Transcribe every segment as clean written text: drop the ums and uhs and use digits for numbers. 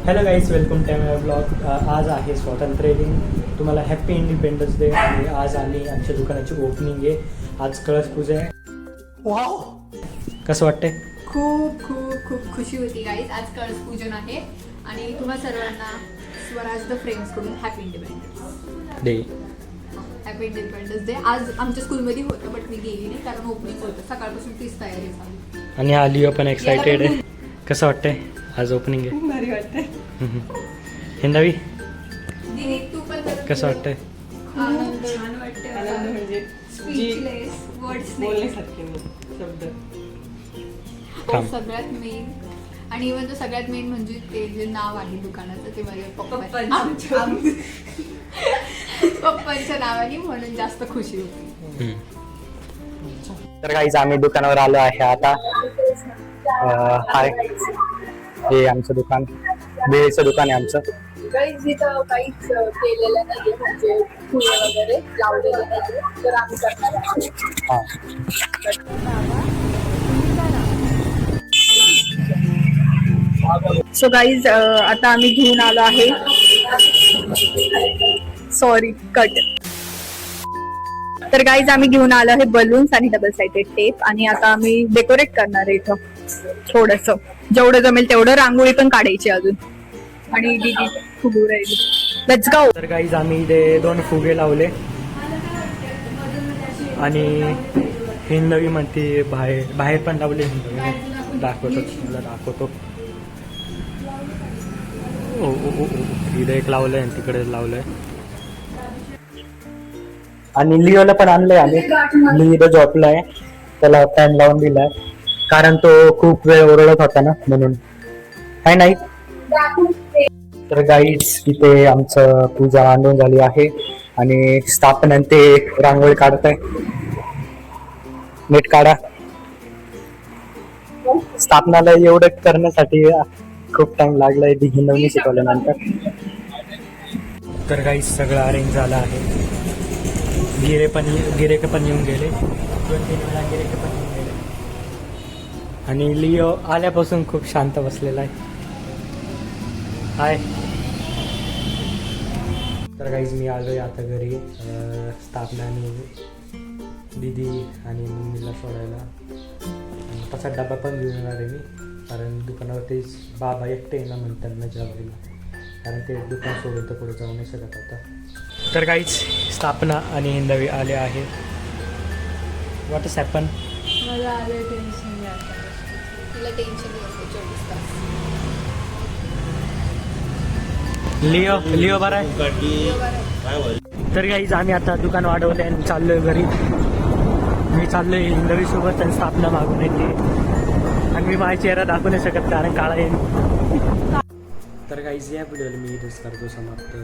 Hello guys, welcome to my blog. आज आहे स्वातंत्र्य दिन. तुम्हाला हॅप्पी इंडिपेंडन्स डे. आणि आज आम्ही आमच्या दुकानाची ओपनिंग आहे. आज कळस पूजा आहे. वाव, कसं वाटतंय? खूप खूप खूप खुशी होती गाईज. आज कळस पूजन आहे आणि तुम्हा सर्वांना स्वराज द फ्रेंड्सकडून happy independence day. Happy independence day. आज आमच्या स्कूलमध्ये होतं बट मी गेली नाही कारण ओपनिंग होतं. सकाळपासून तीच तयारी झाली. आणि हा लिओ पण एक्सायटेड आहे. कसं वाटतंय? आज ओपनिंग आहे. खूप भारी वाटतंय. हिंदावी, दीदी तू पण कसं वाटतंय? आनंद छान वाटतंय. आनंद म्हणजे स्पीचलेस वर्ड्स नाही. बोलण्यासारखे शब्द. थांब. सगळ्यात मेन आणि इव्हन जो सगळ्यात मेन म्हणजे ते जे नाव आहे दुकानाचं ते माझ्या पप्पांच्या नावाने म्हणून जास्त खुशी होती. तर गाईज आम्ही दुकानावर आलो आहे आता. हाय, हे आमचं दुकान, बेळीचं दुकान आहे आमचं. काहीच इथं काहीच केलेलं नाहीये, म्हणजे फुलं वगैरे लावलेले नाहीये, तर आम्ही करणार आहोत. हां, सो गाईज आता आम्ही घेऊन आलो आहे, सॉरी कट. तर गाईज आम्ही घेऊन आलो आहे बलून्स आणि डबल साइडेड टेप आणि आता आम्ही डेकोरेट करणार आहे इथं. थोडस जेवढं जमेल तेवढं. रांगोळी पण काढायची अजून. आणि दीदी फुगू राहिली. Let's go. तर गाईज आम्ही इथे 2 फुगे लावले आणि हिंदवी म्हणते बाहेर बाहेर पण लावले. हिंदवी दाखवतो, मला दाखवतो. ओ ओ ओ ओ, इथं एक लावलंय आणि तिकडे लावलंय. आणि लिओला पण आणलंय आम्ही. लिओ इथं झोपलाय, त्याला फॅन लावून दिलाय कारण तो खूप वेळ ओरडत होता ना, म्हणून. काय नाही. तर गाईज इथे आमचं पूजा आणून झाली आहे आणि स्थापना ते रांगोळी काढत आहे. नीट काढा. स्थापनाला एवढं करण्यासाठी खूप टाइम लागलाय, हिंदवणी शिकवल्यानंतर. तर गाईज सगळं अरेंज झालं आहे. गिरेक पण येऊन गेले. 2-3 वेळा गिरेक पण येऊन गेले. आणि लिओ आल्यापासून खूप शांत बसलेला आहे. हाय. तर गाईज मी आलोय आता घरी. स्थापना आणि दीदी आणि मम्मीला सोडायला. तसा डबा पण घेऊन येणार आहे मी, कारण दुकानावरती बाबा एकटे ना म्हणतात ना जेवायला, कारण ते दुकान सोडून तर पुढे जाऊ नाही शकत आता. तर काहीच स्थापना आणि हिंदवी आले आहेत. What is happen? मला आलं टेन्शन. तिला टेन्शन येतं 24 तास. लिओ बरा आहे. तर काहीच आम्ही आता दुकान वाढवले आणि चाललोय घरी. मी चाललोय हिंदवी सोबत आणि स्थापना मागून येते आणि मी माझा चेहरा दाखवू नाही शकत कारण काळा येईल. तर काहीच या व्हिडिओला मी इथेच करतो समाप्त.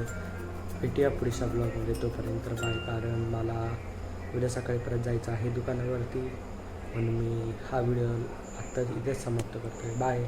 भेटूया पुढच्या ब्लॉगमध्ये. तोपर्यंत बाय, कारण मला उद्या सकाळी परत जायचं आहे दुकानावरती, म्हणून मी हा व्हिडिओ आत्ता इथेच समाप्त करतोय. बाय.